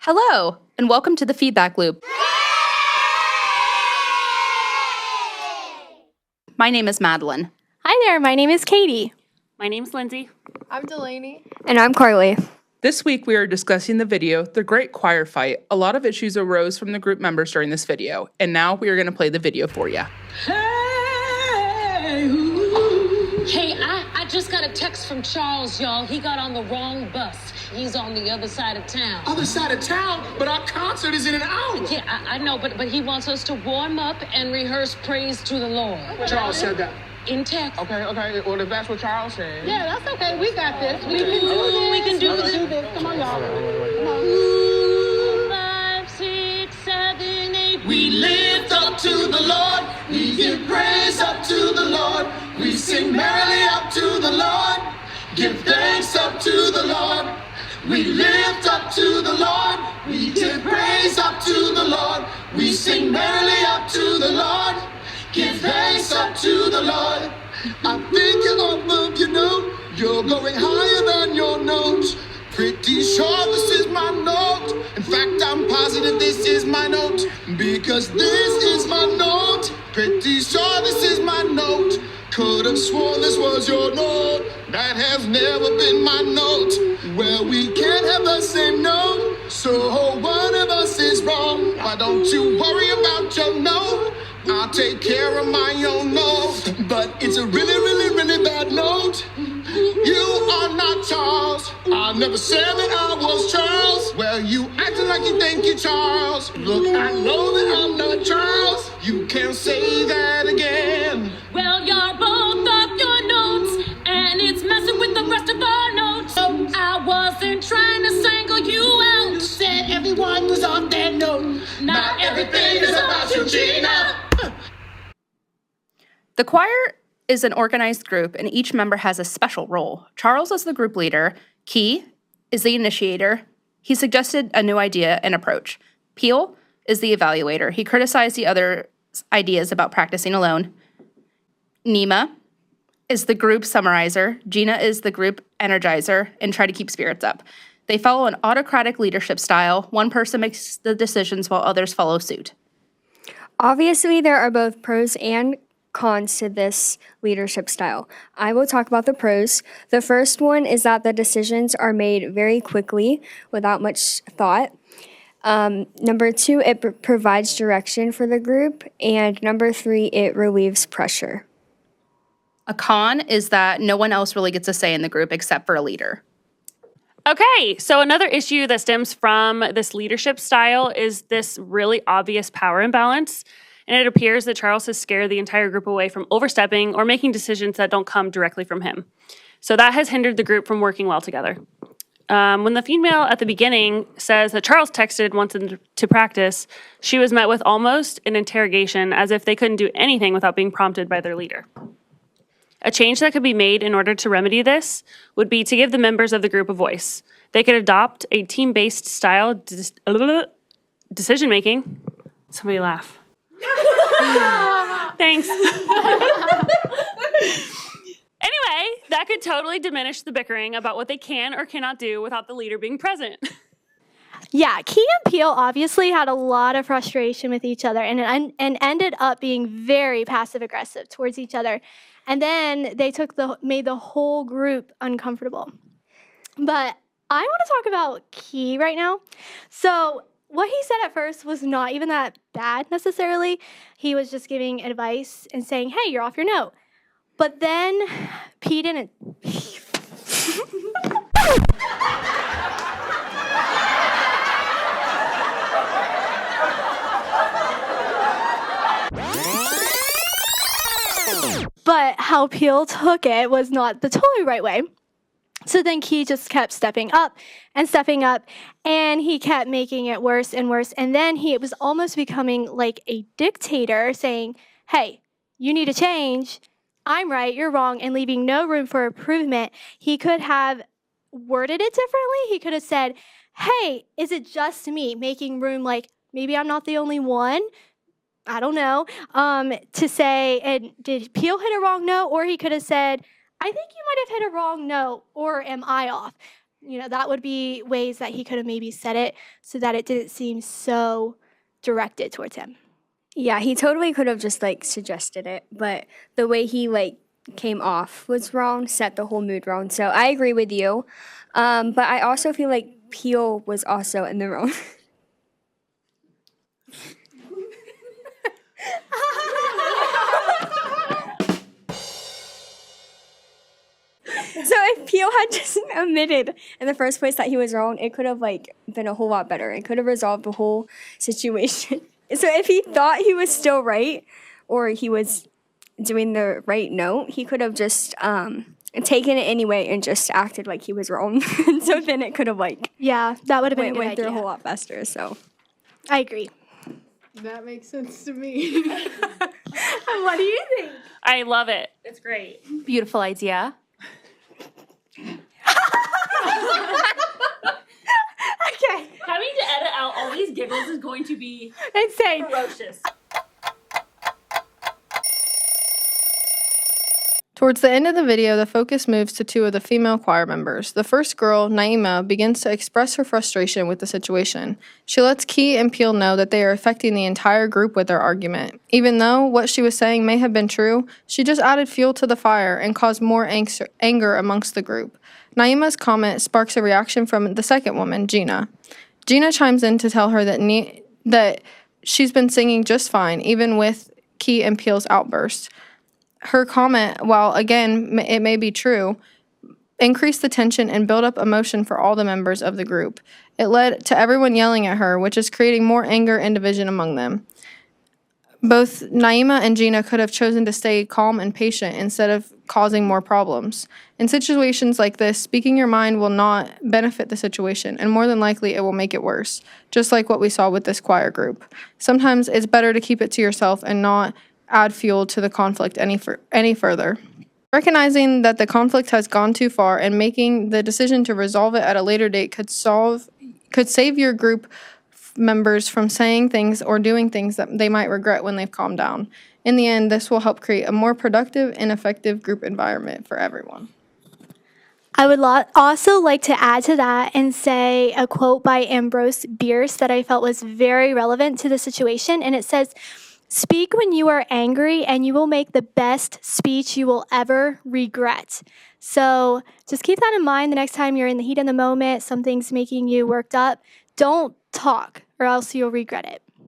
Hello, and welcome to the Feedback Loop. My name is Madeline. Hi there, my name is Katie. My name's Lindsay. I'm Delaney. And I'm Carly. This week we are discussing the video, The Great Choir Fight. A lot of issues arose from the group members during this video, and now we are going to play the video for you. Hey, I just got a text from Charles, y'all. He got on the wrong bus. He's on the other side of town. Other side of town? But our concert is in an hour. Yeah, I know, but he wants us to warm up and rehearse praise to the Lord. Charles said that. In text. Okay. Well, if that's what Charles said. Yeah, that's okay. We got this. We can do this. We can do this. Come on, y'all. Come on. 5, 6, 7, 8. We lift up to the Lord. We give praise up to the Lord. We sing merrily up to the Lord. Give thanks up to the Lord. We lift up to the Lord. We give praise up to the Lord. We sing merrily up to the Lord. Give thanks up to the Lord. I think you're above your note. You're going higher than your note. Pretty sure this is my note. In fact, I'm positive this is my note. Because this is my note. Pretty sure this is my note. Could have sworn this was your note. That has never been my note. Well, we can't have the same note. So one of us is wrong. Why don't you worry about your note? I'll take care of my own note. But it's a really bad note. You are not Charles. I never said that I was Charles. Well, you acting like you think you're Charles. Look, I know that I'm not Charles. You can't say that again. Well, you're both off your notes, and it's messing with the rest of our notes. So I wasn't trying to single you out. You said everyone was on their note. Not everything is about you, Gina. The choir is an organized group, and each member has a special role. Charles is the group leader. Key is the initiator. He suggested a new idea and approach. Peel is the evaluator. He criticized the other ideas about practicing alone. Nima is the group summarizer. Gina is the group energizer and try to keep spirits up. They follow an autocratic leadership style. One person makes the decisions while others follow suit. Obviously, there are both pros and cons to this leadership style. I will talk about the pros. The first one is that the decisions are made very quickly without much thought. Number 2, it provides direction for the group. And number 3, it relieves pressure. A con is that no one else really gets a say in the group except for a leader. Okay, so another issue that stems from this leadership style is this really obvious power imbalance. And it appears that Charles has scared the entire group away from overstepping or making decisions that don't come directly from him. So that has hindered the group from working well together. When the female at the beginning says that Charles texted once to practice, she was met with almost an interrogation as if they couldn't do anything without being prompted by their leader. A change that could be made in order to remedy this would be to give the members of the group a voice. They could adopt a team-based style decision-making. Somebody laugh. Thanks. Anyway, that could totally diminish the bickering about what they can or cannot do without the leader being present. Yeah, Key and Peel obviously had a lot of frustration with each other and ended up being very passive-aggressive towards each other. And then they made the whole group uncomfortable. But I want to talk about Key right now. So what he said at first was not even that bad necessarily. He was just giving advice and saying, hey, you're off your note. But then P didn't. But how Peel took it was not the totally right way. So then Key just kept stepping up, and he kept making it worse and worse. And then he was almost becoming like a dictator, saying, hey, you need to change. I'm right, you're wrong, and leaving no room for improvement. He could have worded it differently. He could have said, hey, is it just me? Making room like, maybe I'm not the only one. I don't know. To say, and did Peel hit a wrong note? Or he could have said, I think you might have hit a wrong note, or am I off? That would be ways that he could have maybe said it so that it didn't seem so directed towards him. Yeah, he totally could have just like suggested it, but the way he like came off was wrong, set the whole mood wrong. So I agree with you. But I also feel like Peel was also in the wrong. So if Peel had just admitted in the first place that he was wrong, it could have like been a whole lot better. It could have resolved the whole situation. So if he thought he was still right, or he was doing the right note, he could have just taken it anyway and just acted like he was wrong. So then it could have like Yeah, that would have been a good went through a idea. whole lot faster. So I agree. That makes sense to me. What do you think? I love it. It's great. Beautiful idea. Okay, Having to edit out all these giggles is going to be insane. ferocious. Towards the end of the video, the focus moves to two of the female choir members. The first girl, Naima, begins to express her frustration with the situation. She lets Key and Peel know that they are affecting the entire group with their argument. Even though what she was saying may have been true, she just added fuel to the fire and caused more anger amongst the group. Naima's comment sparks a reaction from the second woman, Gina. Gina chimes in to tell her that she's been singing just fine, even with Key and Peel's outburst. Her comment, while again it may be true, increased the tension and built up emotion for all the members of the group. It led to everyone yelling at her, which is creating more anger and division among them. Both Naima and Gina could have chosen to stay calm and patient instead of causing more problems. In situations like this, speaking your mind will not benefit the situation, and more than likely it will make it worse, just like what we saw with this choir group. Sometimes it's better to keep it to yourself and not add fuel to the conflict any further. Recognizing that the conflict has gone too far and making the decision to resolve it at a later date could save your group members from saying things or doing things that they might regret when they've calmed down. In the end, this will help create a more productive and effective group environment for everyone. I would also like to add to that and say a quote by Ambrose Bierce that I felt was very relevant to the situation, and it says, "Speak when you are angry, and you will make the best speech you will ever regret." So just keep that in mind the next time you're in the heat of the moment, something's making you worked up. Don't talk, or else you'll regret it.